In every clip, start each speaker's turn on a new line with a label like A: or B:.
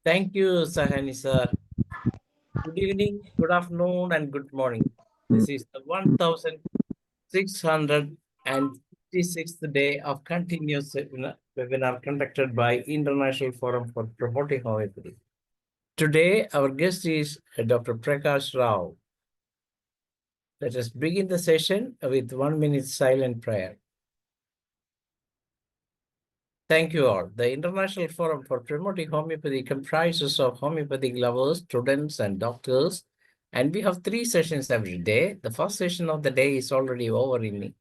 A: Thank you, Sahani sir. Good evening, good afternoon, and good morning. This is the 1656th day of continuous webinar conducted by International Forum for Promoting Homeopathy. Today, our guest is Dr. Prakash Rao. Let us begin the session with 1 minute silent prayer. Thank you all. The International Forum for Promoting Homeopathy comprises of homeopathic lovers, students, and doctors. And we have 3 sessions every day. The first session of the day is already over in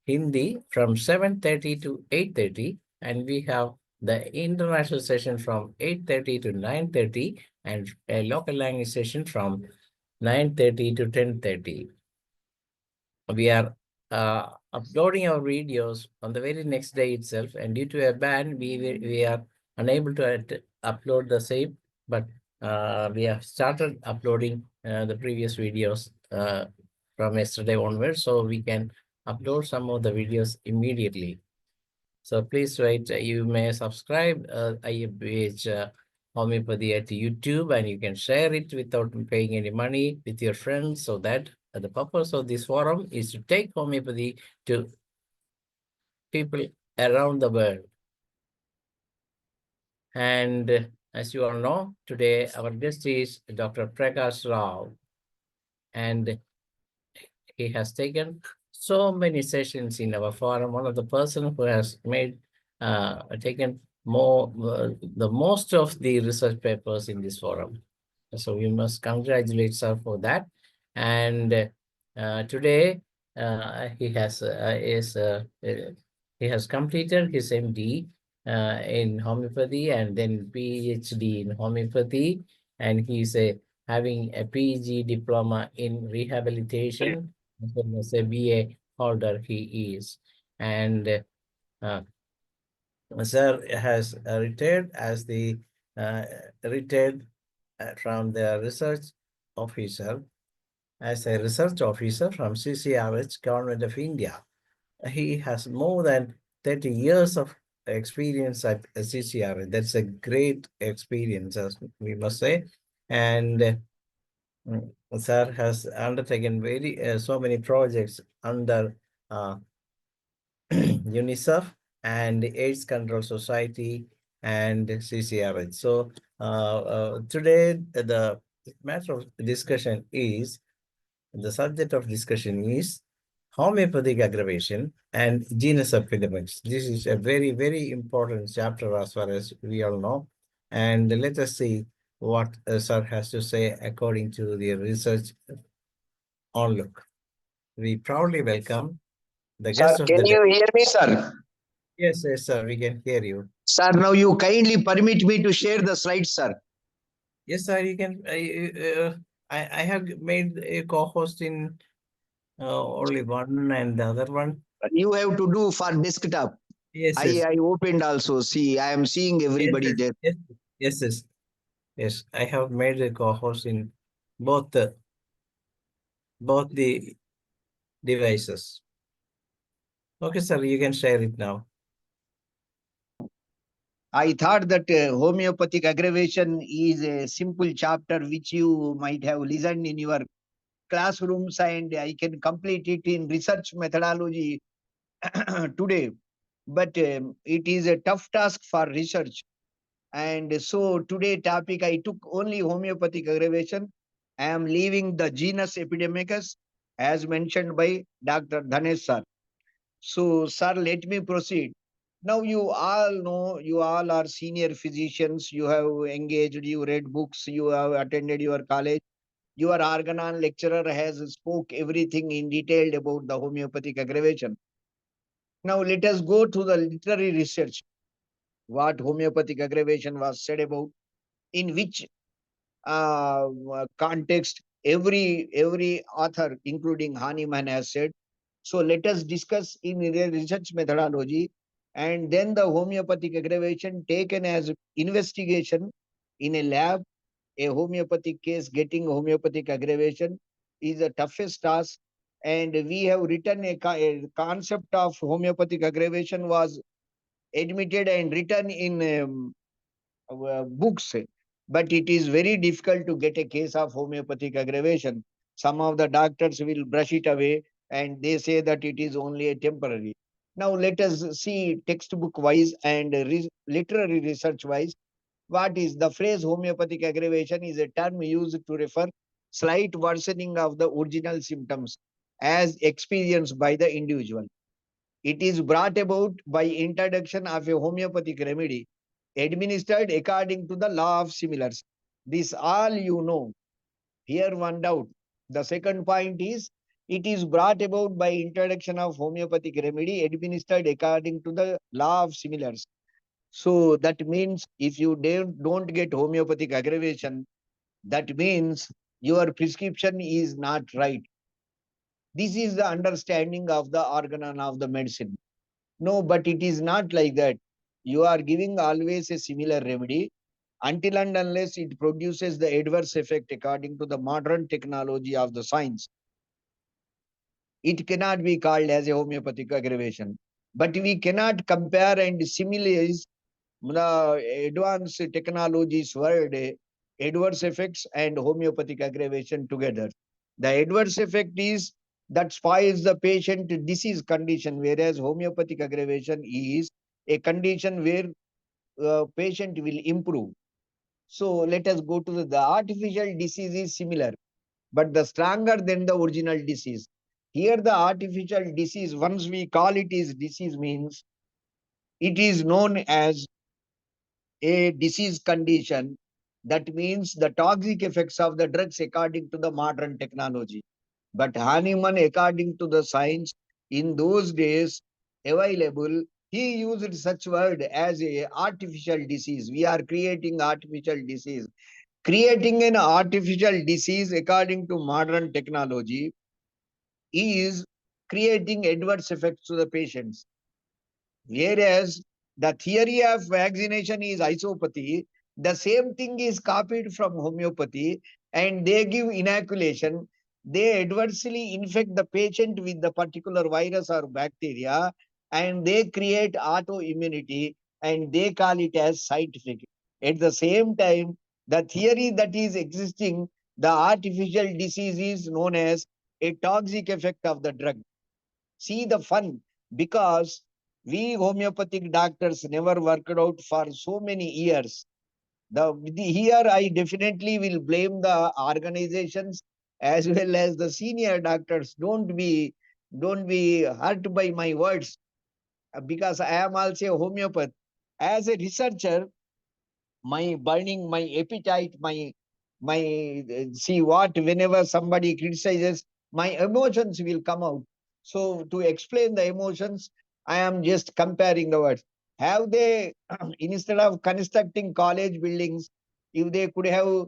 A: Hindi from 7:30 to 8:30. And we have the international session from 8:30 to 9:30 and a local language session from 9:30 to 10:30. We are uploading our videos on the very next day itself, and due to a ban, we are unable to upload the same, but we have started uploading the previous videos from yesterday onwards, so we can upload some of the videos immediately. So please wait. You may subscribe IFPH Homeopathy at YouTube, and you can share it without paying any money with your friends, so that the purpose of this forum is to take homeopathy to people around the world. And as you all know, today our guest is Dr. Prakash Rao, and he has taken so many sessions in our forum. One of the person who has taken the most of the research papers in this forum. So we must congratulate sir for that. And today he has completed his MD in homeopathy and then PhD in homeopathy, and he's having a PG diploma in rehabilitation, as well as a BA holder he is. And sir has retired as the retired from the research officer, as a research officer from CCRH, Government of India. He has more than 30 years of experience at CCRH. That's a great experience, as we must say. And sir has undertaken so many projects under UNICEF and AIDS Control Society and CCRH. So today the matter of discussion is, the subject of discussion is homeopathic aggravation and genus epidemics. This is a very, very important chapter as far as we all know. And let us see what sir has to say according to the research outlook. We proudly welcome the guest
B: Sir,
A: of the
B: can
A: day.
B: you hear me, sir?
A: Yes, yes, sir, we can hear you.
B: Sir, now you kindly permit me to share the slides, sir.
A: Yes, sir, you can. I have made a co-host in only one, and the other one.
B: You have to do for desktop.
A: Yes, yes.
B: I opened also. See, I am seeing everybody
A: Yes,
B: there.
A: yes, yes, yes, yes. I have made a co-host in both the devices. Okay, sir, you can share it now.
B: I thought that homeopathic aggravation is a simple chapter which you might have listened in your classrooms, and I can complete it in research methodology today. But it is a tough task for research. And so today topic, I took only homeopathic aggravation. I am leaving the genus epidemicus as mentioned by Dr. Dhanesh sir. So sir, let me proceed. Now you all know, you all are senior physicians, you have engaged, you read books, you have attended your college. Your organon lecturer has spoke everything in detail about the homeopathic aggravation. Now let us go to the literary research. What homeopathic aggravation was said about, in which context every author, including Hahnemann, has said. So let us discuss in research methodology, and then the homeopathic aggravation taken as investigation in a lab. A homeopathic case getting homeopathic aggravation is the toughest task, and we have written a concept of homeopathic aggravation was admitted and written in books. but it is very difficult to get a case of homeopathic aggravation. Some of the doctors will brush it away and they say that it is only a temporary. Now let us see textbook wise and literary research wise. What is the phrase homeopathic aggravation is a term used to refer slight worsening of the original symptoms as experienced by the individual. It is brought about by introduction of a homeopathic remedy administered according to the law of similars. This all you know. Here one doubt. The second point is it is brought about by introduction of homeopathic remedy administered according to the law of similars. So that means if you don't get homeopathic aggravation, that means your prescription is not right. This is the understanding of the organon of the medicine. No, but it is not like that. You are giving always a similar remedy until and unless it produces the adverse effect according to the modern technology of the science. It cannot be called as a homeopathic aggravation. But we cannot compare and simulate the advanced technologies word adverse effects and homeopathic aggravation together. The adverse effect is that spoils the patient disease condition, whereas homeopathic aggravation is a condition where patient will improve. So let us go to the artificial disease is similar, but the stronger than the original disease. Here the artificial disease, once we call it is disease means it is known as a disease condition. That means the toxic effects of the drugs according to the modern technology. But Hahnemann, according to the science in those days available, he used such word as a artificial disease. We are creating artificial disease. Creating an artificial disease according to modern technology is creating adverse effects to the patients. Whereas the theory of vaccination is isopathy, the same thing is copied from homeopathy and they give inoculation. They adversely infect the patient with the particular virus or bacteria and they create autoimmunity and they call it as scientific. At the same time, the theory that is existing, the artificial disease is known as a toxic effect of the drug. See the fun, because we homeopathic doctors never worked out for so many years. Here I definitely will blame the organizations as well as the senior doctors. Don't be hurt by my words, because I am also a homeopath. As a researcher, my burning, my appetite, my see what whenever somebody criticizes, my emotions will come out. So to explain the emotions, I am just comparing the words. Have they instead of constructing college buildings, if they could have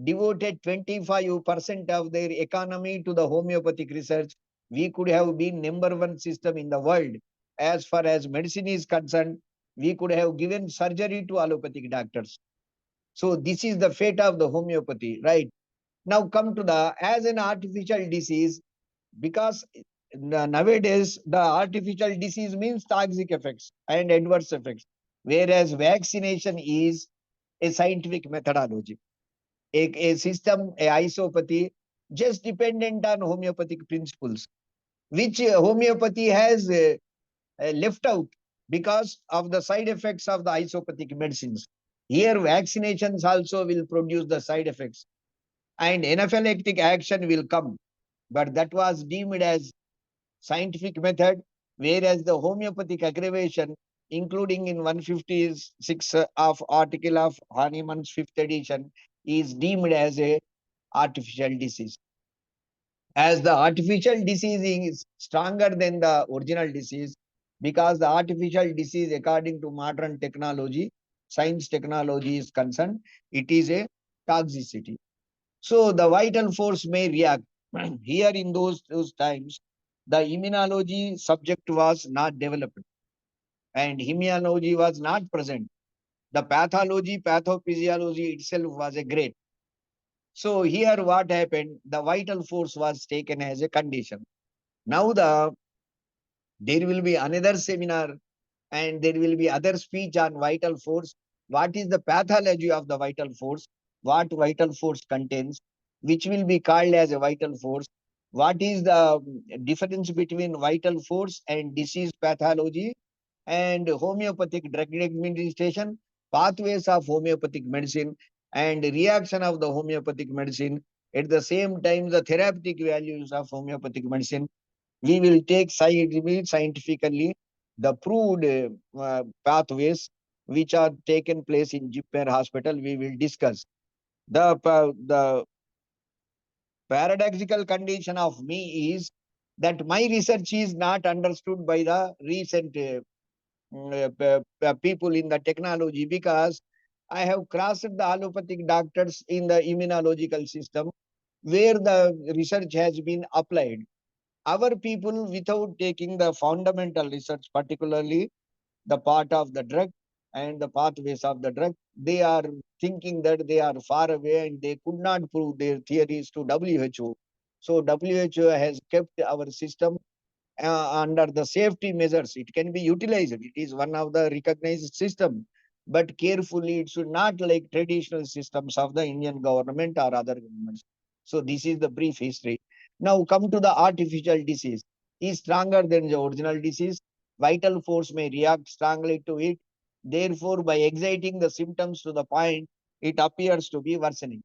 B: devoted 25% of their economy to the homeopathic research, we could have been number one system in the world. As far as medicine is concerned, we could have given surgery to allopathic doctors. So this is the fate of the homeopathy, right? Now come to the as an artificial disease, because nowadays the artificial disease means toxic effects and adverse effects, whereas vaccination is a scientific methodology, a system, a isopathy, just dependent on homeopathic principles, which homeopathy has left out because of the side effects of the isopathic medicines. Here, vaccinations also will produce the side effects and anaphylactic action will come. But that was deemed as scientific method, whereas the homeopathic aggravation, including in 156 of article of Hahnemann's fifth edition, is deemed as a artificial disease. As the artificial disease is stronger than the original disease, because the artificial disease, according to modern technology, science technology is concerned, it is a toxicity. So the vital force may react. Here in those times, the immunology subject was not developed and immunology was not present. The pathology, pathophysiology itself was a great. So here what happened, the vital force was taken as a condition. Now there will be another seminar and there will be other speech on vital force. What is the pathology of the vital force? what vital force contains, which will be called as a vital force. What is the difference between vital force and disease pathology and homeopathic drug administration, pathways of homeopathic medicine, and reaction of the homeopathic medicine. At the same time, the therapeutic values of homeopathic medicine. We will take scientifically the proved pathways which are taken place in Jipmer Hospital. We will discuss the paradoxical condition of me is that my research is not understood by the recent people in the technology, because I have crossed the allopathic doctors in the immunological system where the research has been applied. Our people, without taking the fundamental research, particularly the part of the drug and the pathways of the drug, they are thinking that they are far away and they could not prove their theories to WHO. So WHO has kept our system under the safety measures. It can be utilized. It is one of the recognized system, but carefully it should not like traditional systems of the Indian government or other governments. So this is the brief history. Now come to the artificial disease. Is stronger than the original disease. Vital force may react strongly to it. Therefore, by exciting the symptoms to the point, it appears to be worsening.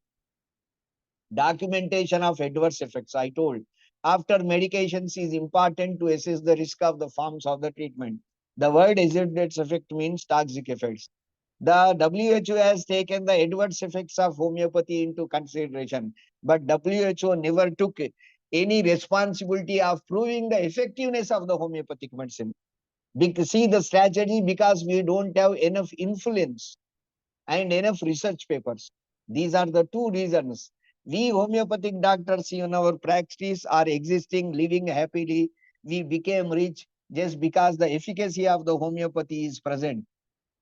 B: Documentation of adverse effects. I told after medications is important to assess the risk of the forms of the treatment. The word adverse effect means toxic effects. The WHO has taken the adverse effects of homeopathy into consideration, but WHO never took any responsibility of proving the effectiveness of the homeopathic medicine. See the strategy, because we don't have enough influence and enough research papers. These are the two reasons. We homeopathic doctors in our practice are existing, living happily. We became rich just because the efficacy of the homeopathy is present.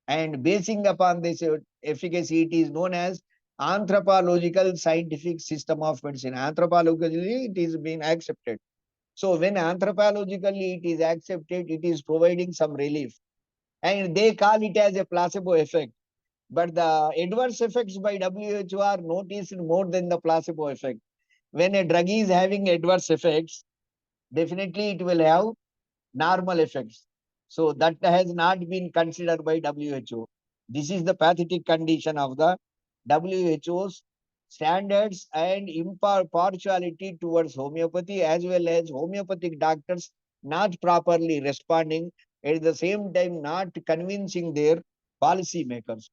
B: And basing upon this efficacy, it is known as anthropological scientific system of medicine. Anthropologically, it is being accepted. So when anthropologically it is accepted, it is providing some relief. And they call it as a placebo effect. But the adverse effects by WHO are noticed more than the placebo effect. When a drug is having adverse effects, definitely it will have normal effects. So that has not been considered by WHO. This is the pathetic condition of the WHO's standards and impartiality towards homeopathy, as well as homeopathic doctors not properly responding, at the same time not convincing their policy makers.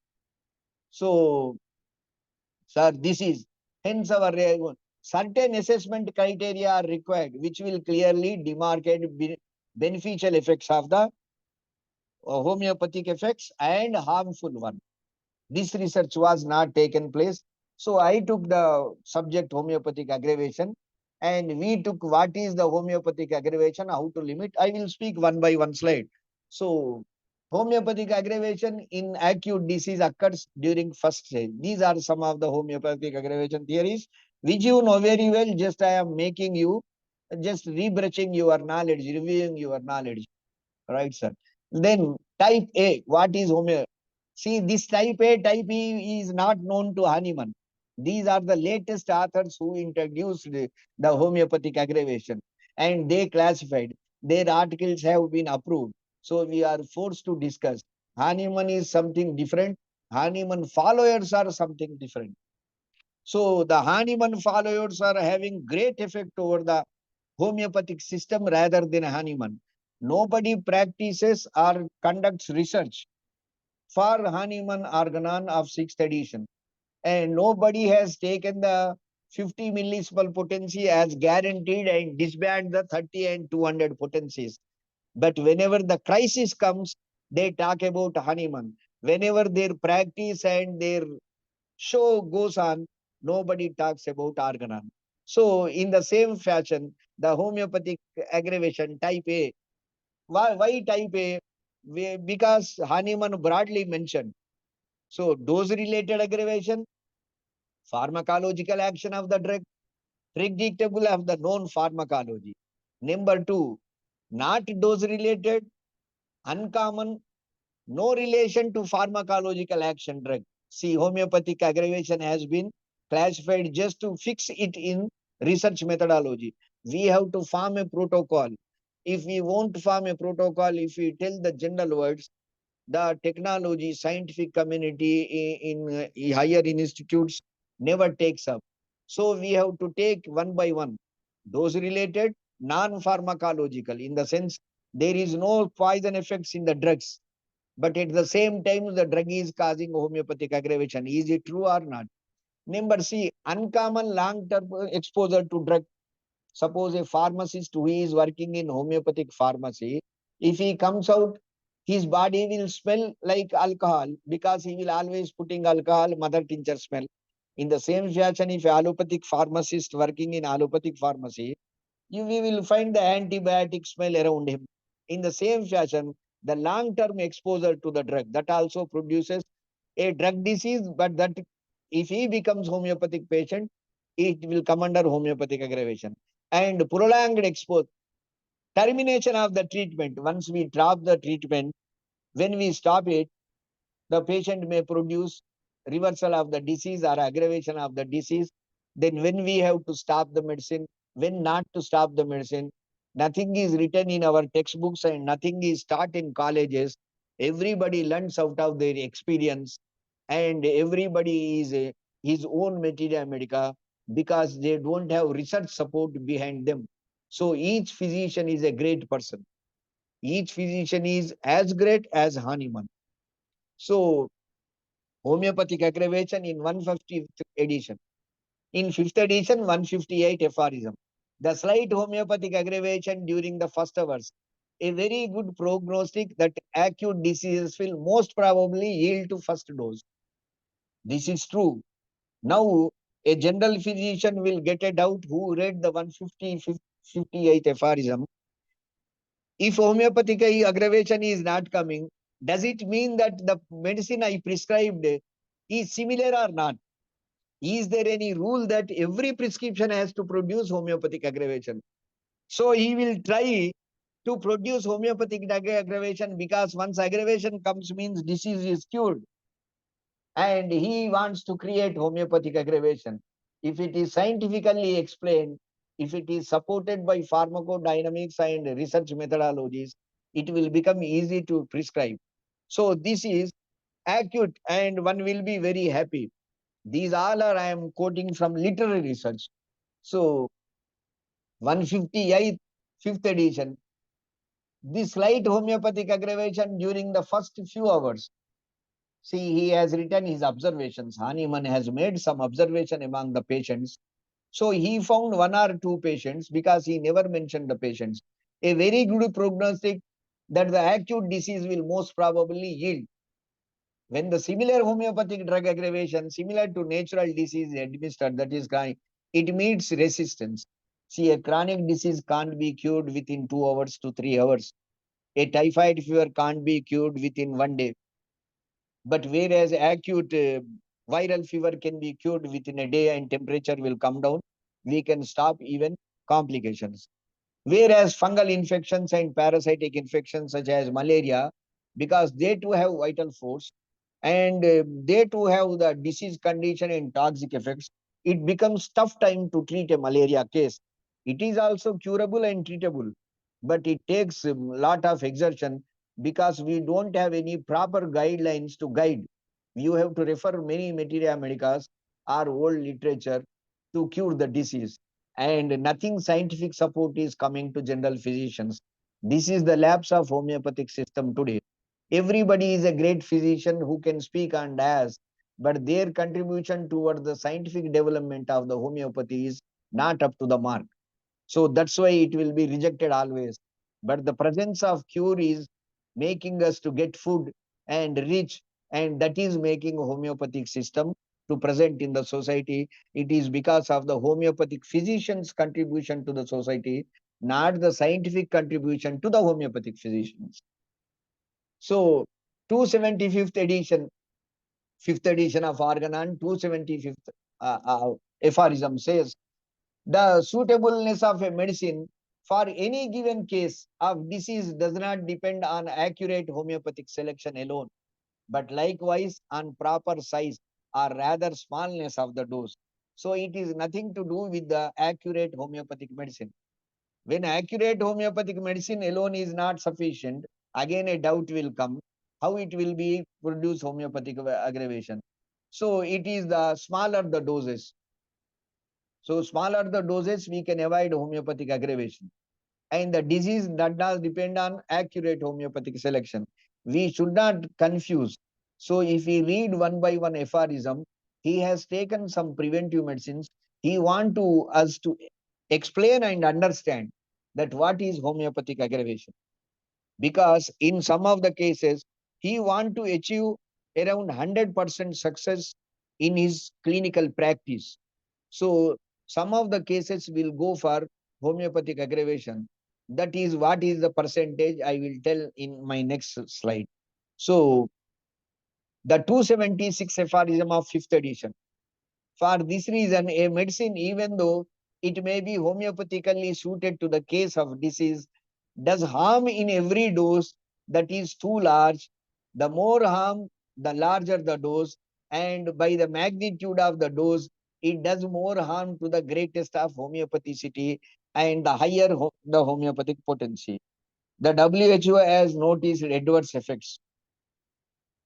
B: So, sir, this is hence our certain assessment criteria are required, which will clearly demarcate beneficial effects of the homeopathic effects and harmful one. This research was not taken place. So I took the subject homeopathic aggravation, and we took what is the homeopathic aggravation, how to limit. I will speak one by one slide. So homeopathic aggravation in acute disease occurs during first stage. These are some of the homeopathic aggravation theories, which you know very well. Just I am making you, just rebrushing your knowledge, reviewing your knowledge. Right, sir. Then type A, what is homeopathy? See, this type A, type E is not known to Hahnemann. These are the latest authors who introduced the homeopathic aggravation, and they classified. Their articles have been approved. So we are forced to discuss. Hahnemann is something different. Hahnemann followers are something different. So the Hahnemann followers are having great effect over the homeopathic system rather than Hahnemann. Nobody practices or conducts research for Hahnemann organon of 6th edition. And nobody has taken the 50 millismol potency as guaranteed and disband the 30 and 200 potencies. But whenever the crisis comes, they talk about Hahnemann. Whenever their practice and their show goes on, nobody talks about organon. So in the same fashion, the homeopathic aggravation type A. Why type A? Because Hahnemann broadly mentioned. So dose-related aggravation, pharmacological action of the drug, predictable of the known pharmacology. Number two, not dose-related, uncommon, no relation to pharmacological action drug. See, homeopathic aggravation has been classified just to fix it in research methodology. We have to form a protocol. If we won't form a protocol, if we tell the general words, the technology, scientific community in higher institutes never takes up. So we have to take one by one. Those related, non-pharmacological, in the sense there is no poison effects in the drugs, but at the same time the drug is causing homeopathic aggravation. Is it true or not? Number C, uncommon long-term exposure to drug. Suppose a pharmacist who is working in homeopathic pharmacy, if he comes out, his body will smell like alcohol because he will always putting alcohol, mother tincture smell. In the same fashion, if allopathic pharmacist working in allopathic pharmacy, we will find the antibiotic smell around him. In the same fashion, the long-term exposure to the drug, that also produces a drug disease, but that if he becomes homeopathic patient, it will come under homeopathic aggravation. And prolonged exposure, termination of the treatment. Once we drop the treatment, when we stop it, the patient may produce reversal of the disease or aggravation of the disease. Then when we have to stop the medicine, when not to stop the medicine, nothing is written in our textbooks and nothing is taught in colleges. Everybody learns out of their experience, and everybody is his own materia medica because they don't have research support behind them. So each physician is a great person. Each physician is as great as Hahnemann. So homeopathic aggravation in 150th edition. In 5th edition, 158 aphorism. The slight homeopathic aggravation during the first hours. A very good prognostic that acute diseases will most probably yield to first dose. This is true. Now, a general physician will get a doubt who read the 158 aphorism. If homeopathic aggravation is not coming, does it mean that the medicine I prescribed is similar or not? Is there any rule that every prescription has to produce homeopathic aggravation? So he will try to produce homeopathic aggravation because once aggravation comes means disease is cured. And he wants to create homeopathic aggravation. If it is scientifically explained, if it is supported by pharmacodynamics and research methodologies, it will become easy to prescribe. So this is acute and one will be very happy. These all are I am quoting from literary research. So 158th, 5th edition, this slight homeopathic aggravation during the first few hours. See, he has written his observations. Hahnemann has made some observation among the patients. So he found one or two patients because he never mentioned the patients. A very good prognostic that the acute disease will most probably yield. When the similar homeopathic drug aggravation, similar to natural disease administered, that is chronic, it meets resistance. See, a chronic disease can't be cured within 2 hours to 3 hours. A typhoid fever can't be cured within 1 day. But whereas acute viral fever can be cured within a day and temperature will come down, we can stop even complications. Whereas fungal infections and parasitic infections such as malaria, because they too have vital force and they too have the disease condition and toxic effects, it becomes tough time to treat a malaria case. It is also curable and treatable, but it takes a lot of exertion because we don't have any proper guidelines to guide. You have to refer many materia medicas or old literature to cure the disease, and nothing scientific support is coming to general physicians. This is the lapse of homeopathic system today. Everybody is a great physician who can speak and ask, but their contribution towards the scientific development of the homeopathy is not up to the mark. So that's why it will be rejected always. But the presence of cure is making us to get food and rich, and that is making homeopathic system to present in the society. It is because of the homeopathic physicians' contribution to the society, not the scientific contribution to the homeopathic physicians. So 275th edition, 5th edition of Organon, 275th aphorism says, the suitableness of a medicine for any given case of disease does not depend on accurate homeopathic selection alone. but likewise on proper size or rather smallness of the dose. So it is nothing to do with the accurate homeopathic medicine. When accurate homeopathic medicine alone is not sufficient, again a doubt will come how it will be produce homeopathic aggravation. So it is the smaller the doses. So smaller the doses, we can avoid homeopathic aggravation. And the disease that does depend on accurate homeopathic selection. We should not confuse. So if we read one by one aphorism, he has taken some preventive medicines. He want to us to explain and understand that what is homeopathic aggravation. Because in some of the cases, he want to achieve around 100% success in his clinical practice. So some of the cases will go for homeopathic aggravation. That is what is the percentage I will tell in my next slide. So the 276 aphorism of 5th edition. For this reason, a medicine, even though it may be homeopathically suited to the case of disease, does harm in every dose that is too large. The more harm, the larger the dose, and by the magnitude of the dose, it does more harm to the greatest of homeopathicity and the higher the homeopathic potency. The WHO has noticed adverse effects.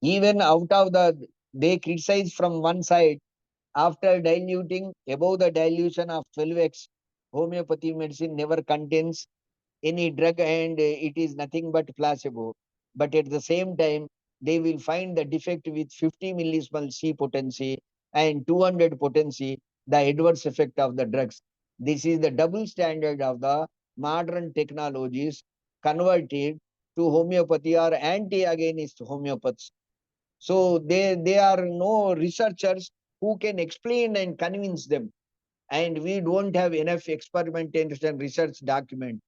B: Even out of the, they criticize from one side after diluting above the dilution of 12x, homeopathy medicine never contains any drug and it is nothing but placebo. But at the same time, they will find the defect with 50 millismol C potency and 200 potency, the adverse effect of the drugs. This is the double standard of the modern technologies converted to homeopathy or anti-agonist homeopaths. So they are no researchers who can explain and convince them. And we don't have enough experimentation and research document.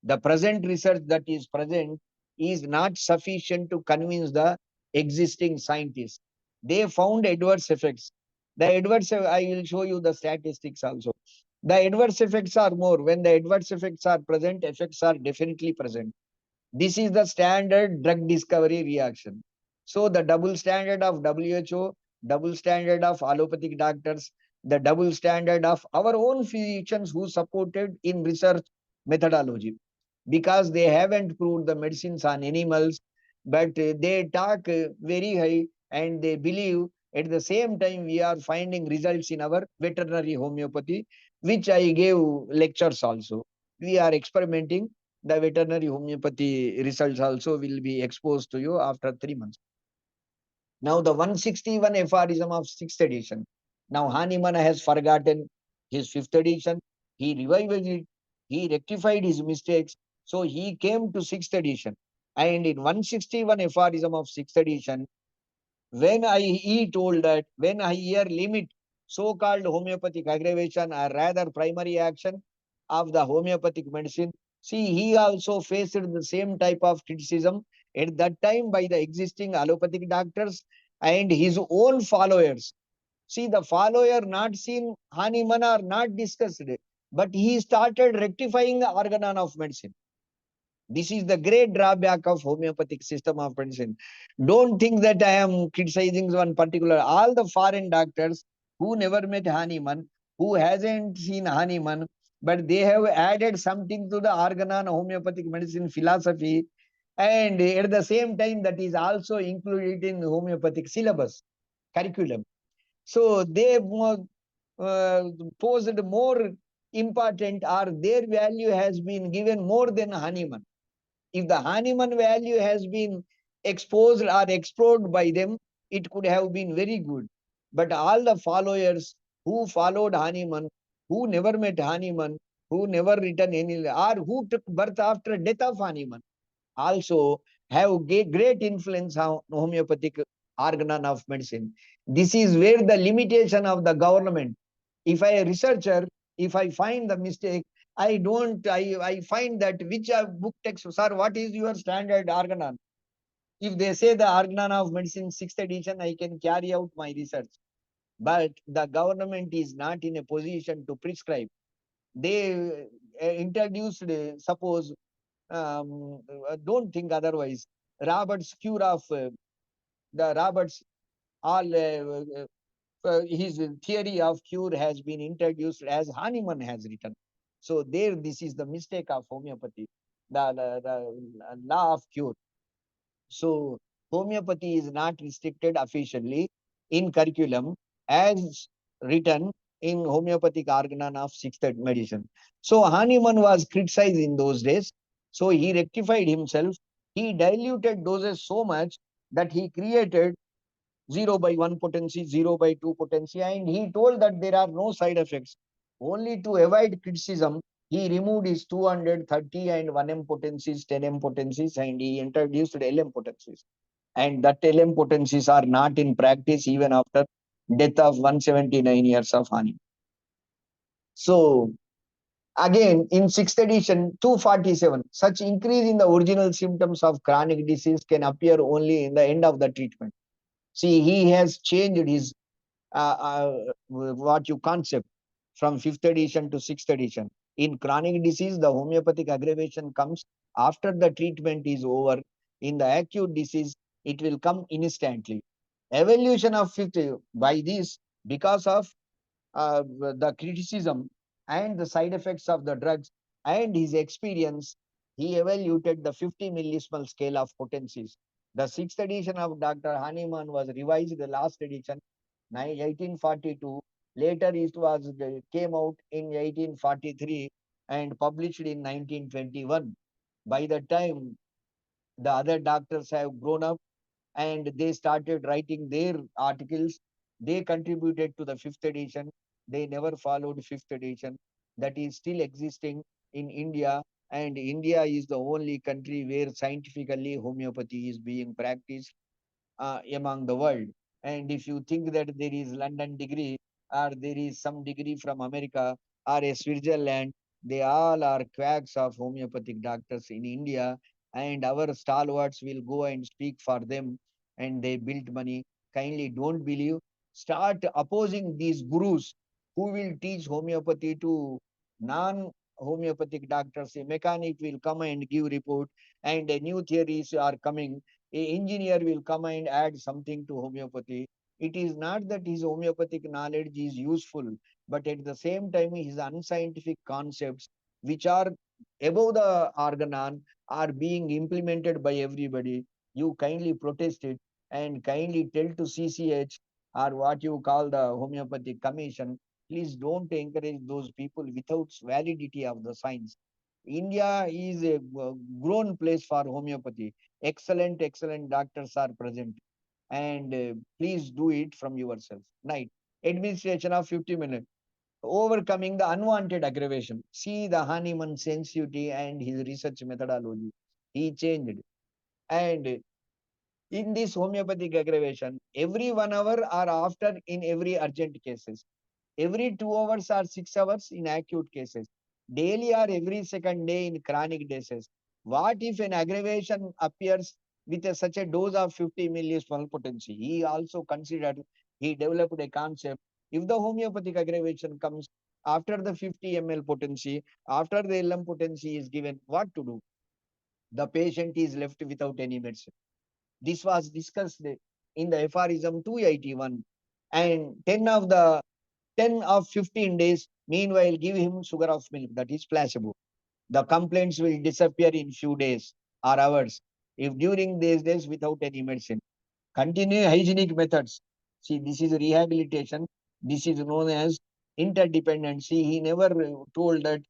B: The present research that is present is not sufficient to convince the existing scientists. They found adverse effects. The adverse, I will show you the statistics also. The adverse effects are more. When the adverse effects are present, effects are definitely present. This is the standard drug discovery reaction. So the double standard of WHO, double standard of allopathic doctors, the double standard of our own physicians who supported in research methodology. Because they haven't proved the medicines on animals, but they talk very high and they believe at the same time we are finding results in our veterinary homeopathy, which I gave lectures also. We are experimenting the veterinary homeopathy results also will be exposed to you after 3 months. Now the 161 aphorism of 6th edition. Now Hahnemann has forgotten his 5th edition. He revived it. He rectified his mistakes. So he came to 6th edition. And in 161 aphorism of 6th edition, he told that when I hear limit so-called homeopathic aggravation or rather primary action of the homeopathic medicine, see, he also faced the same type of criticism at that time by the existing allopathic doctors and his own followers. See, the follower not seen Hahnemann or not discussed it, but he started rectifying the organon of medicine. This is the great drawback of homeopathic system of medicine. Don't think that I am criticizing one particular. All the foreign doctors who never met Hahnemann, who hasn't seen Hahnemann, but they have added something to the organon homeopathic medicine philosophy, and at the same time that is also included in homeopathic syllabus curriculum. So they posed more important, or their value has been given more than Hahnemann. If the Hahnemann value has been exposed or explored by them, it could have been very good. But all the followers who followed Hahnemann, who never met Hahnemann, who never written any, or who took birth after death of Hahnemann, also have great influence on homeopathic organon of medicine. This is where the limitation of the government. If I a researcher, if I find the mistake, I find that which book text, sir, what is your standard organon? If they say the organon of medicine 6th edition, I can carry out my research. But the government is not in a position to prescribe. They introduced, suppose, don't think otherwise. Robert's cure of the Roberts, all his theory of cure has been introduced as Hahnemann has written. So there, this is the mistake of homeopathy, the law of cure. So homeopathy is not restricted officially in curriculum as written in homeopathic organon of sixth medicine. So Hahnemann was criticized in those days. So he rectified himself. He diluted doses so much that he created 0 by 1 potency, 0 by 2 potency, and he told that there are no side effects. Only to avoid criticism, he removed his 230 and 1M potencies, 10M potencies, and he introduced LM potencies. And that LM potencies are not in practice even after death of 179 years of Hani. So again, in sixth edition, 247, such increase in the original symptoms of chronic disease can appear only in the end of the treatment. See, he has changed his what you concept from fifth edition to sixth edition. In chronic disease, the homeopathic aggravation comes after the treatment is over. In the acute disease, it will come instantly. Evolution of fifth, by this, because of the criticism and the side effects of the drugs and his experience, he evaluated the 50 millismol scale of potencies. The sixth edition of Dr. Hahnemann was revised the last edition, 1842. Later, it was came out in 1843 and published in 1921. By the time the other doctors have grown up and they started writing their articles. They contributed to the fifth edition. They never followed fifth edition. That is still existing in India. And India is the only country where scientifically homeopathy is being practiced among the world. And if you think that there is London degree or there is some degree from America or a Switzerland, they all are quacks of homeopathic doctors in India, and our stalwarts will go and speak for them, and they build money. Kindly don't believe. Start opposing these gurus who will teach homeopathy to non-homeopathic doctors. A mechanic will come and give report, and new theories are coming. A engineer will come and add something to homeopathy. It is not that his homeopathic knowledge is useful, but at the same time, his unscientific concepts, which are above the organon, are being implemented by everybody. You kindly protest it and kindly tell to CCH or what you call the homeopathic commission. Please don't encourage those people without validity of the science. India is a grown place for homeopathy. Excellent, excellent doctors are present. And please do it from yourself. Night. Administration of 50 minutes. Overcoming the unwanted aggravation. See the Hahnemann sensitivity and his research methodology. He changed. And in this homeopathic aggravation, every 1 hour or after in every urgent cases, every 2 hours or 6 hours in acute cases, daily or every second day in chronic disease. What if an aggravation appears with such a dose of 50 millismol potency? He also considered, he developed a concept. If the homeopathic aggravation comes after the 50 ml potency, after the LM potency is given, what to do? The patient is left without any medicine. This was discussed in the aphorism 281, and 10 of 15 days, meanwhile, give him sugar of milk, that is placebo. The complaints will disappear in few days or hours if during these days without any medicine. Continue hygienic methods. See, this is rehabilitation. This is known as interdependency. He never told that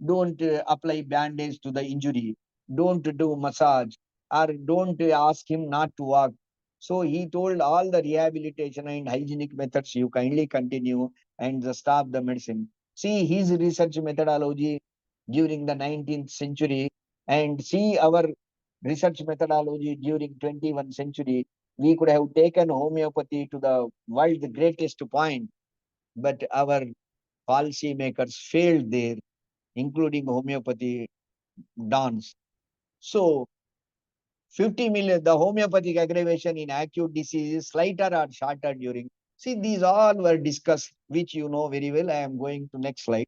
B: don't apply bandage to the injury, don't do massage, or don't ask him not to walk. So he told all the rehabilitation and hygienic methods you kindly continue and stop the medicine. See his research methodology during the 19th century and see our research methodology during 21st century. We could have taken homeopathy to the world's greatest point, but our policy makers failed there, including homeopathy dons. So 50 million, the homeopathic aggravation in acute diseases, slighter or shorter during. See, these all were discussed, which you know very well. I am going to next slide.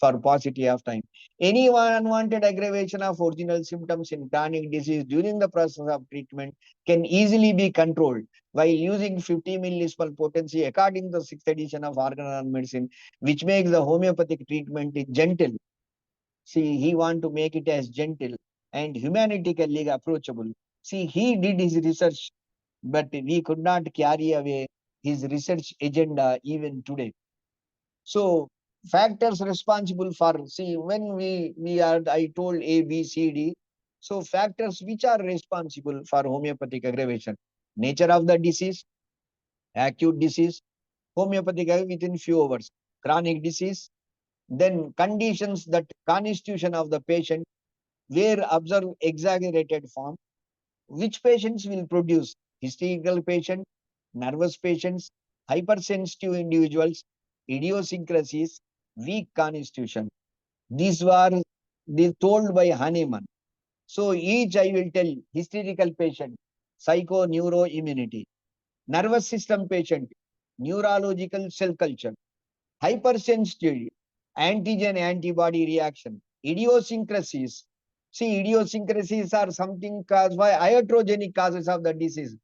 B: for paucity of time. Any unwanted aggravation of original symptoms in chronic disease during the process of treatment can easily be controlled while using 50 millismol potency according to the 6th edition of Organon on Medicine, which makes the homeopathic treatment gentle. See, he want to make it as gentle and humanistically approachable. See, he did his research, but we could not carry away his research agenda even today. So factors responsible for, see, when we are, I told A, B, C, D. So factors which are responsible for homeopathic aggravation: nature of the disease, acute disease, homeopathic within few hours, chronic disease, then conditions that constitution of the patient, where observe exaggerated form, which patients will produce hysterical patient, nervous patients, hypersensitive individuals, idiosyncrasies, weak constitution. These were told by Hahnemann. So each I will tell: hysterical patient, psycho-neuroimmunity; nervous system patient, neurological cell culture; hypersensitivity, antigen antibody reaction; idiosyncrasies. See, idiosyncrasies are something caused by iatrogenic causes of the disease.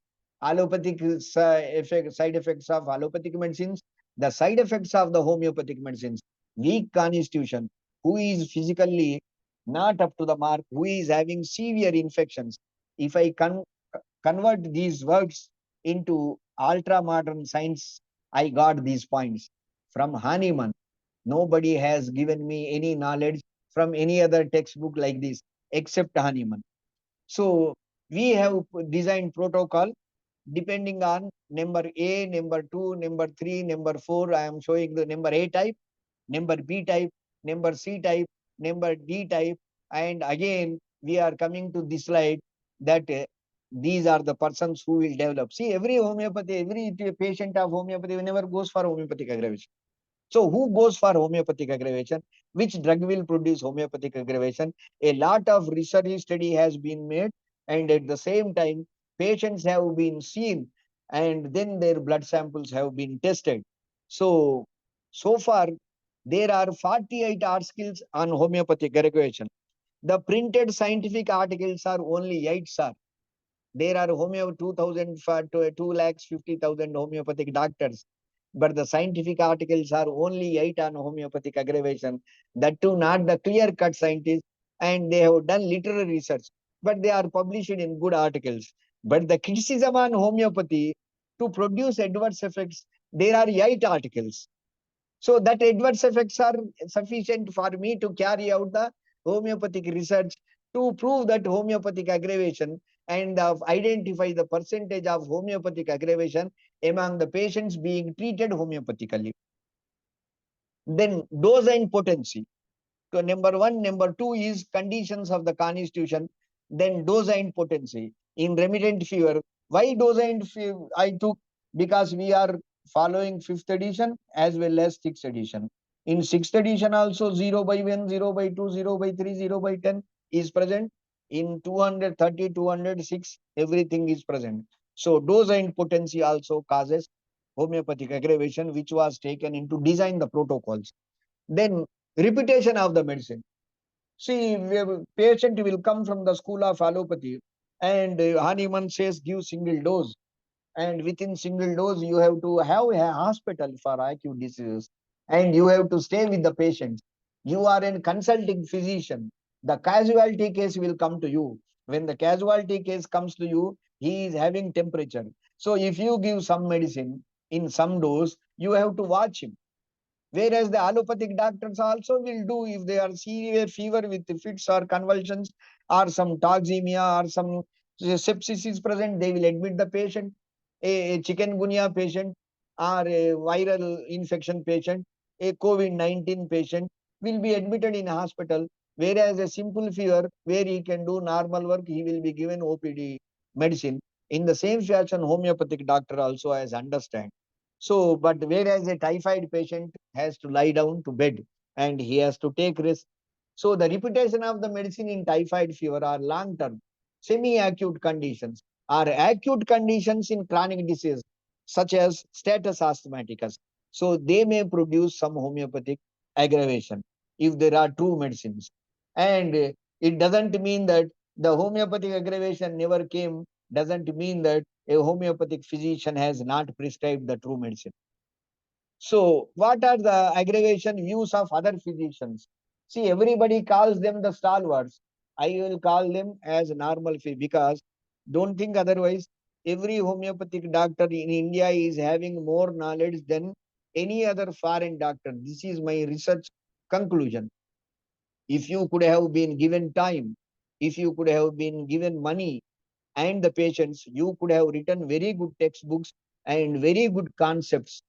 B: Allopathic side effects of allopathic medicines, the side effects of the homeopathic medicines. Weak constitution, who is physically not up to the mark, who is having severe infections. If I convert these words into ultra modern science, I got these points from Hahnemann. Nobody has given me any knowledge from any other textbook like this except Hahnemann. So we have designed protocol depending on number A, number 2, number 3, number 4. I am showing the number A type, number B type, number C type, number D type. And again, we are coming to this slide that these are the persons who will develop. See, every homeopathy, every patient of homeopathy never goes for homeopathic aggravation. So who goes for homeopathic aggravation? Which drug will produce homeopathic aggravation? A lot of research study has been made, and at the same time, patients have been seen, and then their blood samples have been tested. So far, there are 48 articles on homeopathic aggravation. The printed scientific articles are only 8, sir. There are 2,000 to 2,50,000 homeopathic doctors, but the scientific articles are only 8 on homeopathic aggravation. That too, not the clear-cut scientists, and they have done literary research, but they are published in good articles. But the criticism on homeopathy to produce adverse effects, there are 8 articles. So that adverse effects are sufficient for me to carry out the homeopathic research to prove that homeopathic aggravation and identify the percentage of homeopathic aggravation among the patients being treated homeopathically. Then dose and potency. So number 1, number 2 is conditions of the constitution, then dose and potency. In remittent fever, why dose and fever I took? Because we are following 5th edition as well as 6th edition. In 6th edition also 0 by 1, 0 by 2, 0 by 3, 0 by 10 is present. In 230, 206, everything is present. So dose and potency also causes homeopathic aggravation, which was taken into design the protocols. Then repetition of the medicine. See, patient will come from the school of allopathy, and Hahnemann says give single dose. And within single dose, you have to have a hospital for acute diseases, and you have to stay with the patient. You are a consulting physician. The casualty case will come to you. When the casualty case comes to you, he is having temperature. So if you give some medicine in some dose, you have to watch him. Whereas the allopathic doctors also will do if they are severe fever with fits or convulsions or some toxemia or some sepsis is present, they will admit the patient. A chikungunya patient or a viral infection patient, a COVID-19 patient will be admitted in a hospital. Whereas a simple fever where he can do normal work, he will be given OPD medicine. In the same fashion, homeopathic doctor also has understand. So, but whereas a typhoid patient has to lie down to bed and he has to take rest. So the repetition of the medicine in typhoid fever are long-term, semi-acute conditions, are acute conditions in chronic disease, such as status asthmaticus. So they may produce some homeopathic aggravation. if there are true medicines. And it doesn't mean that the homeopathic aggravation never came, doesn't mean that a homeopathic physician has not prescribed the true medicine. So what are the aggravation views of other physicians? See, everybody calls them the stalwarts. I will call them as normal because don't think otherwise. Every homeopathic doctor in India is having more knowledge than any other foreign doctor. This is my research conclusion. If you could have been given time, if you could have been given money and the patients, you could have written very good textbooks and very good concepts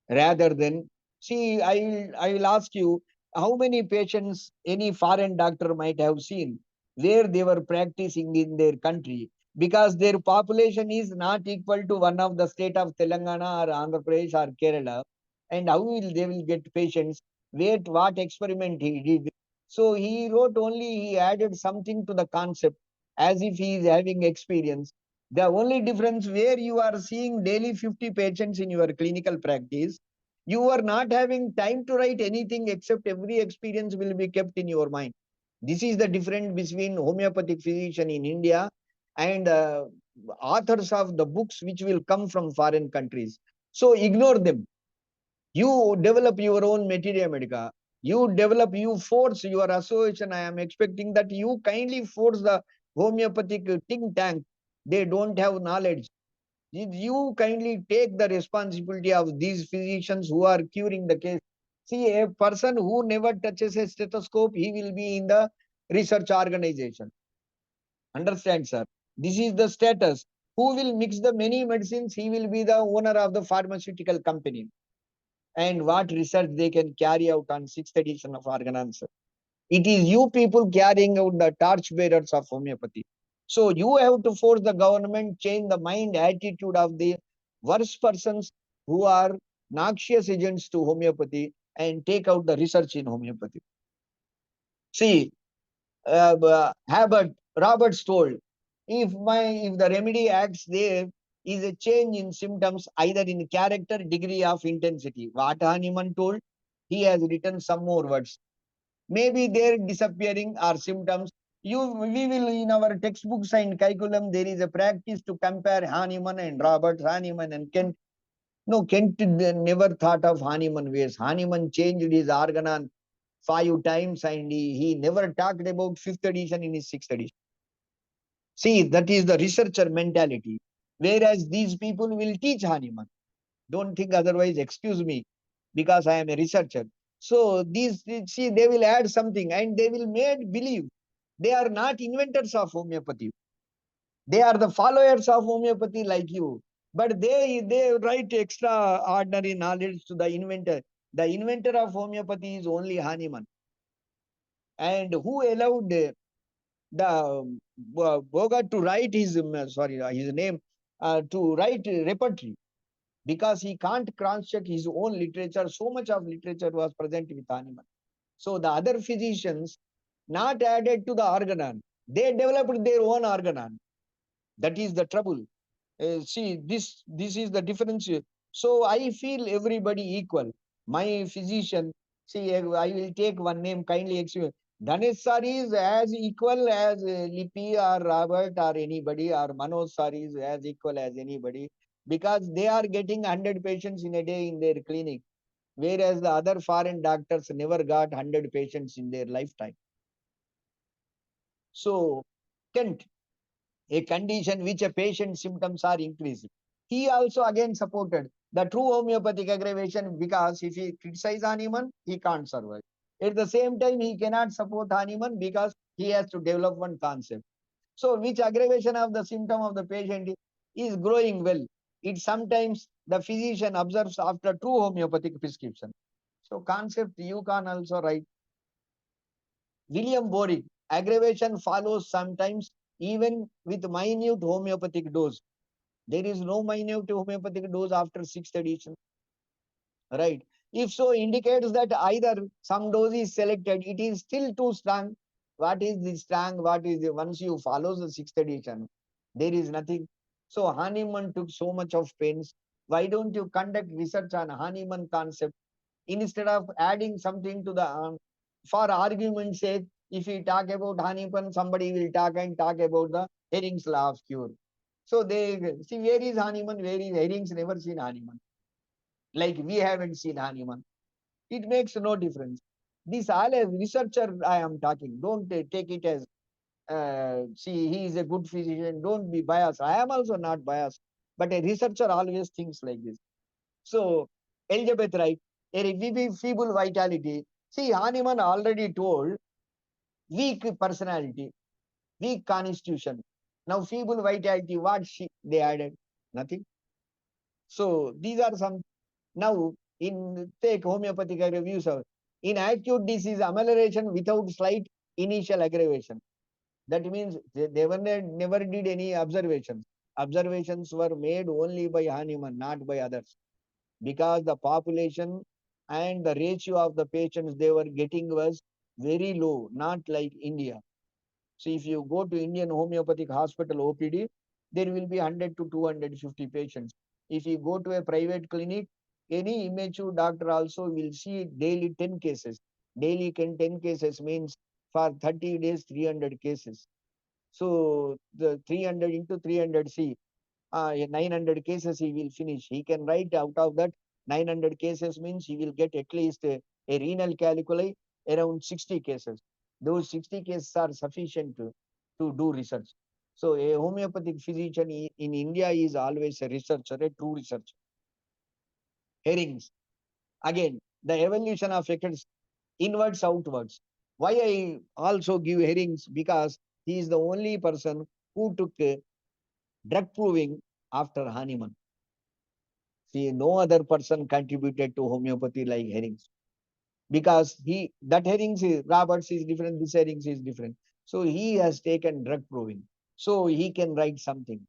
B: rather than, see, I will ask you, how many patients any foreign doctor might have seen where they were practicing in their country, because their population is not equal to one of the state of Telangana or Andhra Pradesh or Kerala, and how will they will get patients? Wait, what experiment he did? So he wrote only, he added something to the concept as if he is having experience. The only difference, where you are seeing daily 50 patients in your clinical practice, you are not having time to write anything except every experience will be kept in your mind. This is the difference between homeopathic physician in India and authors of the books which will come from foreign countries. So ignore them. You develop your own materia medica. You develop, you force your association. I am expecting that you kindly force the homeopathic think tank. They don't have knowledge. You kindly take the responsibility of these physicians who are curing the case. See, a person who never touches a stethoscope, he will be in the research organization. Understand, sir? This is the status. Who will mix the many medicines? He will be the owner of the pharmaceutical company. And what research they can carry out on sixth edition of organ answer. It is you people carrying out the torch bearers of homeopathy. So you have to force the government, change the mind attitude of the worst persons who are noxious agents to homeopathy and take out the research in homeopathy. See, Roberts told, if the remedy acts, there is a change in symptoms, either in character, degree of intensity. What Hahnemann told, he has written some more words. Maybe they're disappearing or symptoms. We will, in our textbooks and curriculum, there is a practice to compare Hahnemann and Robert, Hahnemann and Kent. No, Kent never thought of Hahnemann ways. Hahnemann changed his organon 5 times and he never talked about fifth edition in his sixth edition. See, that is the researcher mentality. Whereas these people will teach Hahnemann. Don't think otherwise, excuse me, because I am a researcher. So these, see, they will add something and they will make believe they are not inventors of homeopathy. They are the followers of homeopathy like you. But they write extraordinary knowledge to the inventor. The inventor of homeopathy is only Hahnemann. And who allowed the Bogart to write his, his name, to write repertory? Because he can't cross-check his own literature. So much of literature was present with Hahnemann. So the other physicians not added to the organon. They developed their own organon. That is the trouble. See, this is the difference. So I feel everybody equal. My physician, see, I will take one name, kindly excuse. Dhanesh sir is as equal as Lipi or Robert or anybody, or Manoj sir is as equal as anybody, because they are getting 100 patients in a day in their clinic, whereas the other foreign doctors never got 100 patients in their lifetime. So, Kent, a condition which a patient's symptoms are increasing. He also again supported the true homeopathic aggravation, because if he criticizes Hahnemann, he can't survive. At the same time, he cannot support Hahnemann because he has to develop one concept. So which aggravation of the symptom of the patient is growing well. It sometimes the physician observes after true homeopathic prescription. So concept you can also write. William Boric, aggravation follows sometimes even with minute homeopathic dose. There is no minute homeopathic dose after sixth edition, right? If so, indicates that either some dose is selected, it is still too strong. What is the strong? What is the, once you follow the sixth edition, there is nothing. So Hahnemann took so much of pains. Why don't you conduct research on Hahnemann concept instead of adding something to the For argument's sake, if we talk about Hahnemann, somebody will talk about the Herring's law of cure. So they see, where is Hahnemann? Where is Herring's? Never seen Hahnemann. Like we haven't seen Hahnemann. It makes no difference. This all as researcher I am talking. Don't take it as see, he is a good physician. Don't be biased. I am also not biased, but a researcher always thinks like this. So Elizabeth Wright, a feeble vitality. See, Hahnemann already told weak personality, weak constitution. Now feeble vitality, what they added? Nothing. So these are some. Now in take homeopathic reviews of in acute disease amelioration without slight initial aggravation. That means they never did any observations. Observations were made only by Hahnemann, not by others, because the population and the ratio of the patients they were getting was very low, not like India. So if you go to Indian homeopathic hospital OPD, there will be 100 to 250 patients. If you go to a private clinic, any immature doctor also will see daily 10 cases. Daily 10 cases means for 30 days, 300 cases. So the 300 into 300, see, 900 cases he will finish. He can write out of that 900 cases means he will get at least a renal calculi around 60 cases. Those 60 cases are sufficient to do research. So a homeopathic physician in India is always a researcher, a true researcher. Herrings. Again, the evolution of effects inwards, outwards. Why I also give Herrings? Because he is the only person who took drug proving after Hahnemann. See, no other person contributed to homeopathy like Herrings. Because that Herrings is, Roberts is different, this Herrings is different. So he has taken drug proving. So he can write something.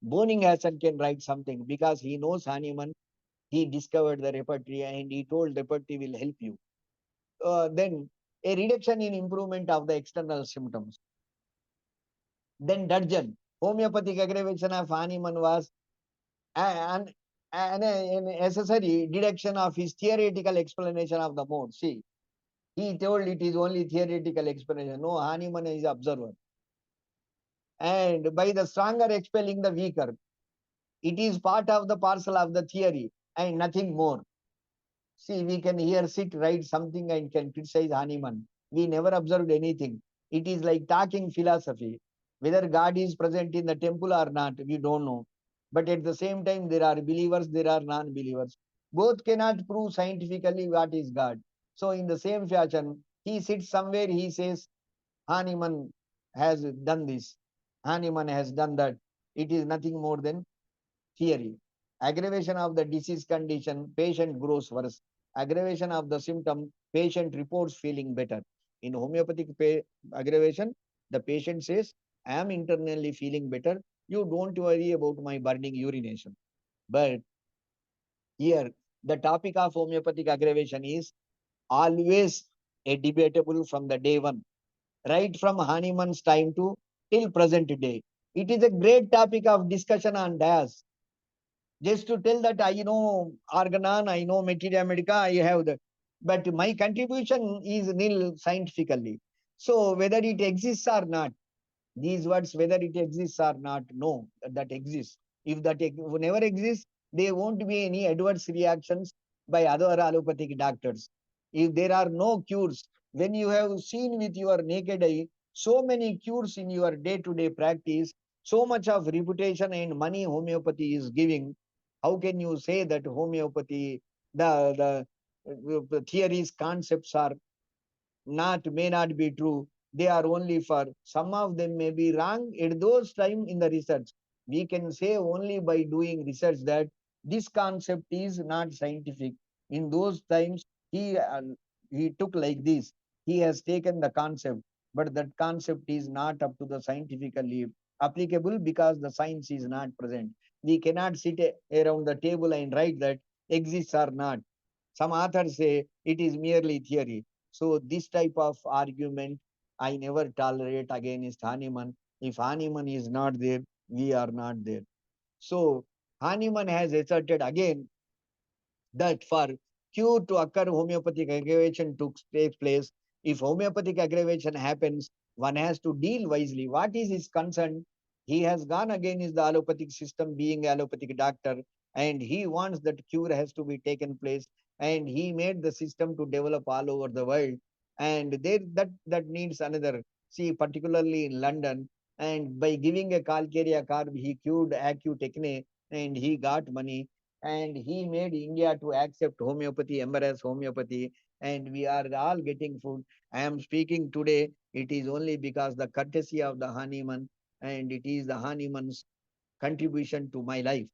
B: Boninghausen can write something because he knows Hahnemann. He discovered the repertory and he told repertory will help you. Then a reduction in improvement of the external symptoms. Then Dudgeon, homeopathic aggravation of Hahnemann was an, an necessary deduction of his theoretical explanation of the mode. See, he told it is only theoretical explanation. No, Hahnemann is observer. And by the stronger expelling the weaker, it is part of the parcel of the theory and nothing more. See, we can here sit, write something and can criticize Hahnemann. We never observed anything. It is like talking philosophy. Whether God is present in the temple or not, we don't know. But at the same time, there are believers, there are non-believers. Both cannot prove scientifically what is God. So in the same fashion, he sits somewhere, he says, Hahnemann has done this. Hahnemann has done that. It is nothing more than theory. Aggravation of the disease condition, patient grows worse. Aggravation of the symptom, patient reports feeling better. In homeopathic aggravation, the patient says, I am internally feeling better. You don't worry about my burning urination. But here, the topic of homeopathic aggravation is always a debatable from the day one, right from Hahnemann's time to till present day. It is a great topic of discussion on DIAS. Just to tell that I know Organon, I know Materia Medica, I have that. But my contribution is nil scientifically. So whether it exists or not, these words, whether it exists or not, no, that exists. If that never exists, there won't be any adverse reactions by other allopathic doctors. If there are no cures, when you have seen with your naked eye so many cures in your day-to-day practice, so much of reputation and money homeopathy is giving, how can you say that homeopathy, the theories, concepts are may not be true. They are only for some of them may be wrong. At those time in the research, we can say only by doing research that this concept is not scientific. In those times, he took like this. He has taken the concept, but that concept is not up to the scientifically applicable because the science is not present. We cannot sit around the table and write that exists or not. Some authors say it is merely theory. So this type of argument I never tolerate against Hahnemann. If Hahnemann is not there, we are not there. So Hahnemann has asserted again that for cure to occur, homeopathic aggravation takes place. If homeopathic aggravation happens, one has to deal wisely. What is his concern? He has gone against the allopathic system, being allopathic doctor, and he wants that cure has to be taken place. And he made the system to develop all over the world. And there that needs another. See, particularly in London, and by giving a calcarea carb, he cured acute acne, and he got money, and he made India to accept homeopathy, embrace homeopathy, and we are all getting food. I am speaking today, it is only because the courtesy of the Hahnemann, and it is the Hahnemann's contribution to my life.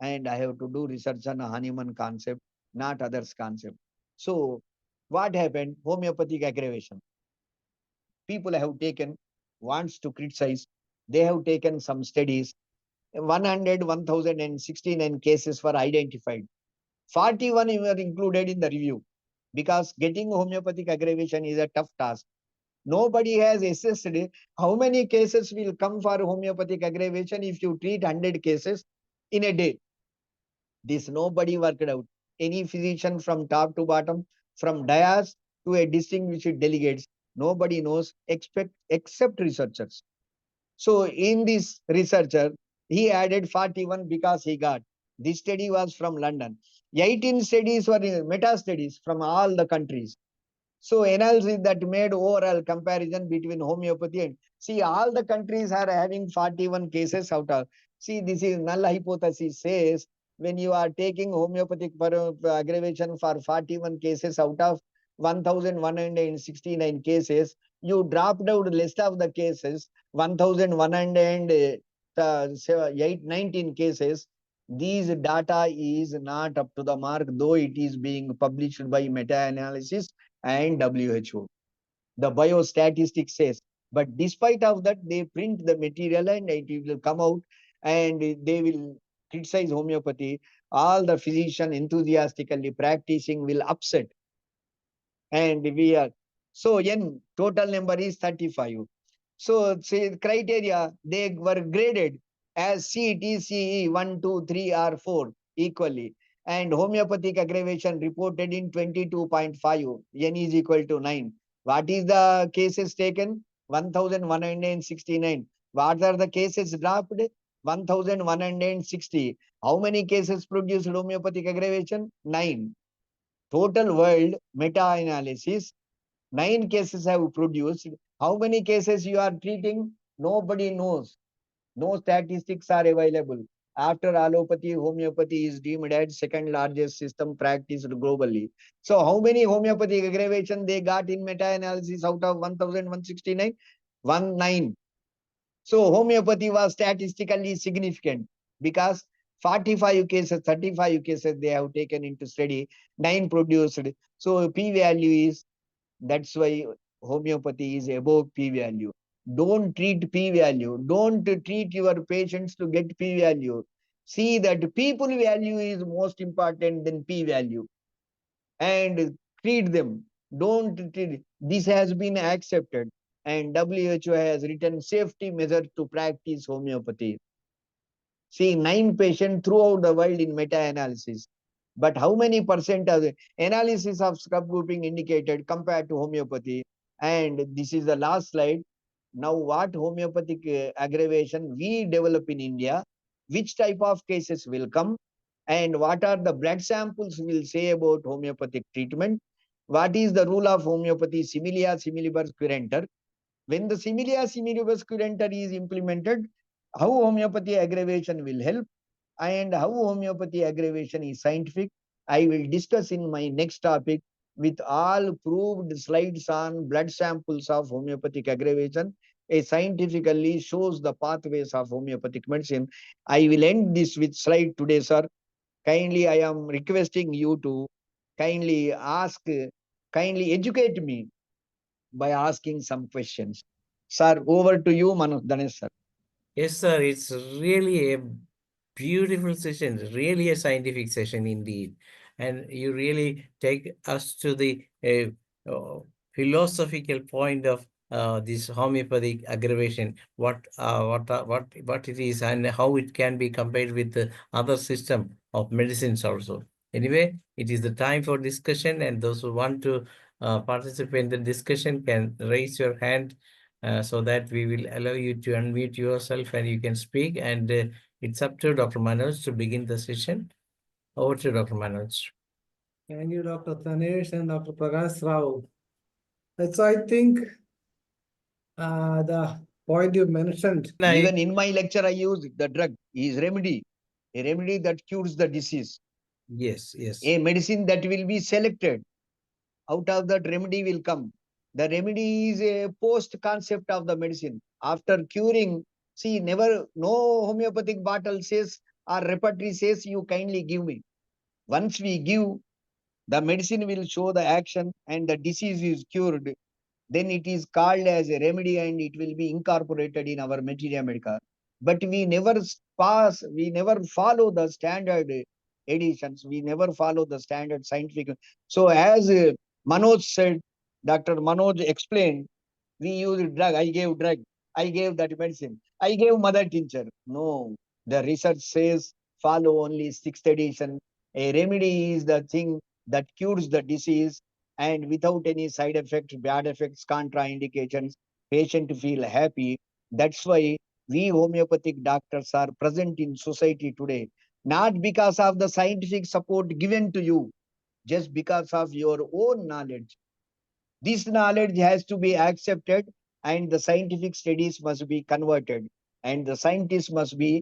B: And I have to do research on a Hahnemann concept, not others' concept. So, what happened? Homeopathic aggravation. People have taken, wants to criticize, they have taken some studies. 100, 1069 cases were identified. 41 were included in the review, because getting homeopathic aggravation is a tough task. Nobody has assessed how many cases will come for homeopathic aggravation if you treat 100 cases in a day. This nobody worked out. Any physician from top to bottom, from dais to a distinguished delegates, nobody knows except researchers. So in this researcher, he added 41 because he got. This study was from London. 18 studies were meta studies from all the countries. So analysis that made overall comparison between homeopathy and, see, all the countries are having 41 cases out of. See, this is null hypothesis says when you are taking homeopathic aggravation for 41 cases out of 1169 cases, you dropped out list of the cases 1119 cases. These data is not up to the mark, though it is being published by meta-analysis and WHO. The biostatistics says, but despite of that, they print the material and it will come out and they will criticize homeopathy. All the physician enthusiastically practicing will upset. And we are, so n total number is 35. So say criteria, they were graded as C, T, C, E, 1, 2, 3, or 4 equally. And homeopathic aggravation reported in 22.5, N is equal to 9. What is the cases taken? 1169. What are the cases dropped? 1160. How many cases produced homeopathic aggravation? 9. Total world meta-analysis, 9 cases have produced. How many cases you are treating? Nobody knows. No statistics are available. After allopathy, homeopathy is deemed as second largest system practiced globally. So how many homeopathic aggravation they got in meta-analysis out of 1169? 19. So homeopathy was statistically significant because 45 cases, 35 cases they have taken into study, 9 produced. So p-value is, that's why homeopathy is above p-value. Don't treat p-value. Don't treat your patients to get p-value. See that people value is most important than p-value. And treat them. Don't treat. This has been accepted. And WHO has written safety measures to practice homeopathy. See, 9 patients throughout the world in meta-analysis. But how many percent of the analysis of scrub grouping indicated compared to homeopathy? And this is the last slide. Now, what homeopathic aggravation we develop in India, which type of cases will come, and what are the blood samples will say about homeopathic treatment? What is the rule of homeopathy? Similia similibus curanter. When the similia similibus curanter is implemented, how homeopathy aggravation will help and how homeopathy aggravation is scientific, I will discuss in my next topic with all proved slides on blood samples of homeopathic aggravation. A scientifically shows the pathways of homeopathic medicine. I will end this with slide today, sir. Kindly, I am requesting you to kindly ask, kindly educate me by asking some questions. Sir, over to you, Manoj Ganesh, sir.
A: Yes, sir. It's really a beautiful session, really a scientific session indeed. And you really take us to the philosophical point of this homeopathic aggravation, what it is and how it can be compared with the other system of medicines also. Anyway, it is the time for discussion, and those who want to participate in the discussion can raise your hand so that we will allow you to unmute yourself and you can speak. And it's up to Dr. Manoj to begin the session. Over to Dr. Manoj.
C: Thank you, Dr. Tanesh and Dr. Prakash Rao. So I think the point you mentioned.
B: Even in my lecture, I use the drug is remedy, a remedy that cures the disease.
A: Yes, yes.
B: A medicine that will be selected. Out of that remedy will come. The remedy is a post concept of the medicine. After curing, see, no homeopathic bottle says or repertory says you kindly give me. Once we give, the medicine will show the action and the disease is cured. Then it is called as a remedy and it will be incorporated in our materia medica. But we never follow the standard editions. We never follow the standard scientific. So as Manoj said, Dr. Manoj explained, we use drug. I gave drug. I gave that medicine. I gave mother tincture. No, the research says follow only sixth edition. A remedy is the thing that cures the disease and without any side effects, bad effects, contraindications, patient feel happy. That's why we homeopathic doctors are present in society today, not because of the scientific support given to you, just because of your own knowledge. This knowledge has to be accepted and the scientific studies must be converted and the scientists must be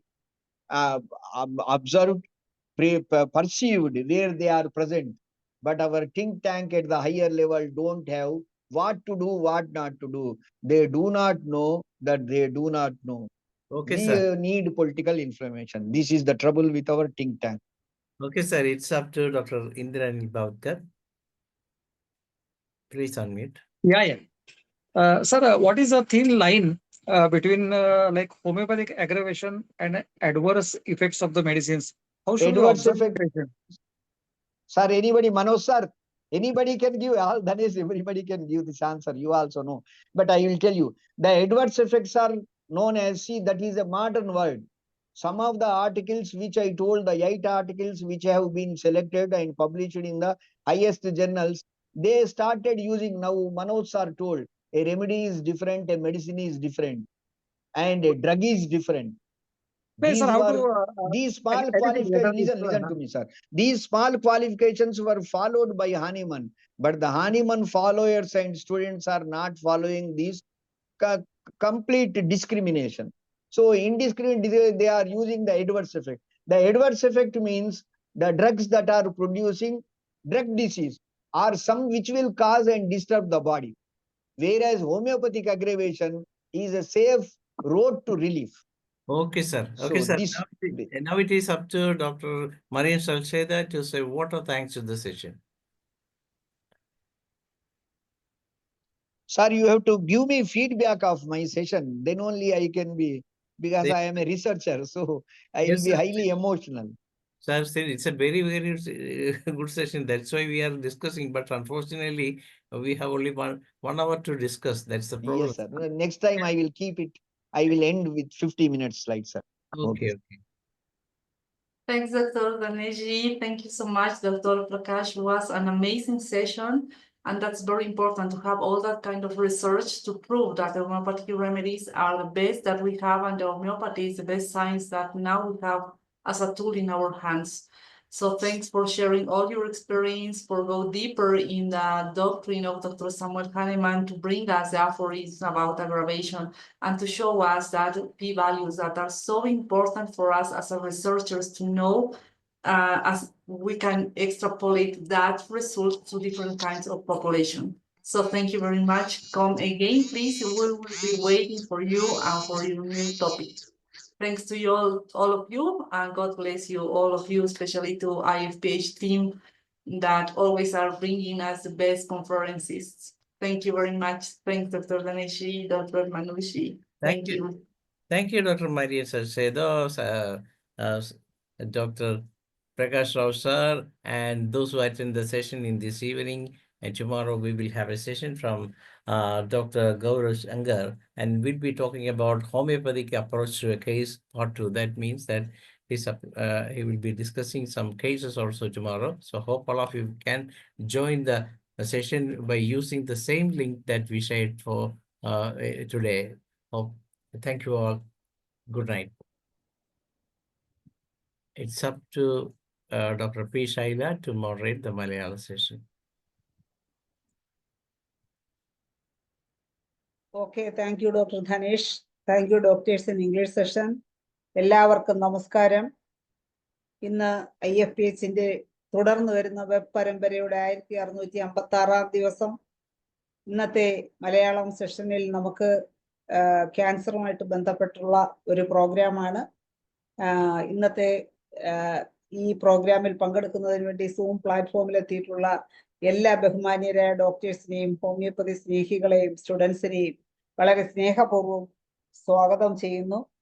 B: observed, perceived where they are present. But our think tank at the higher level don't have what to do, what not to do. They do not know that they do not know.
A: Okay,
B: We
A: sir.
B: need political information. This is the trouble with our think tank.
A: Okay, sir. It's up to Dr. Indrani Bhavkar. Please unmute.
D: Yeah. Sir, what is the thin line between like homeopathic aggravation and adverse effects of the medicines? How should we
B: Adverse
D: observe
B: effect.
D: the patient?
B: Sir, anybody, Manoj sir, anybody can give, all that is, everybody can give this answer. You also know. But I will tell you, the adverse effects are known as, see, that is a modern word. Some of the articles which I told, the 8 articles which have been selected and published in the highest journals, they started using now, Manoj sir told, a remedy is different, a medicine is different, and a drug is different.
D: Hey, sir,
B: These
D: how
B: were
D: to
B: these small
D: anything
B: qualifications.
D: later
B: Listen to me, sir. These small qualifications were followed by Hahnemann, but the Hahnemann followers and students are not following these complete discrimination. So indiscriminate, they are using the adverse effect. The adverse effect means the drugs that are producing drug disease are some which will cause and disturb the body, whereas homeopathic aggravation is a safe road to relief.
A: Okay, sir. Okay,
B: So
A: sir.
B: this,
A: Now it is up to Dr. Marian Salceda to say what are thanks to the session.
B: sir, you have to give me feedback of my session. Then only I can be, because I am a researcher, so I will
A: Yes,
B: be
A: sir.
B: highly emotional.
A: Sir, it's a very, very good session. That's why we are discussing. But unfortunately, we have only one hour to discuss. That's the problem.
B: Yes, sir. Next time I will keep it. I will end with 50 minutes slide, sir.
A: Okay, okay.
E: Thanks, Dr. Ganeshi. Thank you so much, Dr. Prakash. It was an amazing session. And that's very important to have all that kind of research to prove that the homeopathic remedies are the best that we have, and the homeopathy is the best science that now we have as a tool in our hands. So thanks for sharing all your experience, for go deeper in the doctrine of Dr. Samuel Hahnemann to bring us the aphorisms about aggravation and to show us that p-values that are so important for us as a researchers to know as we can extrapolate that result to different kinds of population. So thank you very much. Come again, please. We will be waiting for you and for your new topics. Thanks to you all of you, and God bless you, all of you, especially to IFPH team that always are bringing us the best conferences. Thank you very much. Thanks, Dr. Ganeshi, Dr. Manushi. Thank you.
A: Thank you, Dr. Maria Salcedo, Dr. Prakash Rao, sir, and those who attend the session in this evening. And tomorrow we will have a session from Dr. Gaurav Angar, and we'll be talking about homeopathic approach to a case part 2. That means that he will be discussing some cases also tomorrow. So hope all of you can join the session by using the same link that we shared for today. Hope. Thank you all. Good night. It's up to Dr. P. Shaila to moderate the Malayalam session.
F: Okay, thank you, Dr. Dhanesh. Thank you, doctors in English session. എല്ലാവർക്കും നമസ്കാരം. ഇന്ന് IFPHന്റെ തുടർന്ന് വരുന്ന web പരമ്പരയുടെ 1656 ദിവസം. ഇന്നത്തെ മലയാളം സെഷനിൽ നമുക്ക് ക്യാൻസറുമായിട്ട് ബന്ധപ്പെട്ടുള്ള ഒരു പ്രോഗ്രാമാണ്. ഇന്നത്തെ ഈ പ്രോഗ്രാമിൽ പങ്കെടുക്കുന്നതിന് വേണ്ടി സൂം പ്ലാറ്റ്ഫോമിൽ എത്തിയിട്ടുള്ള എല്ലാ ബഹുമാന്യരായ ഡോക്ടേഴ്സിനെയും ഹോമിയോപ്പതി സ്നേഹികളെയും സ്റ്റുഡൻസിനെയും വളരെ സ്നേഹപൂർവ്വം സ്വാഗതം ചെയ്യുന്നു.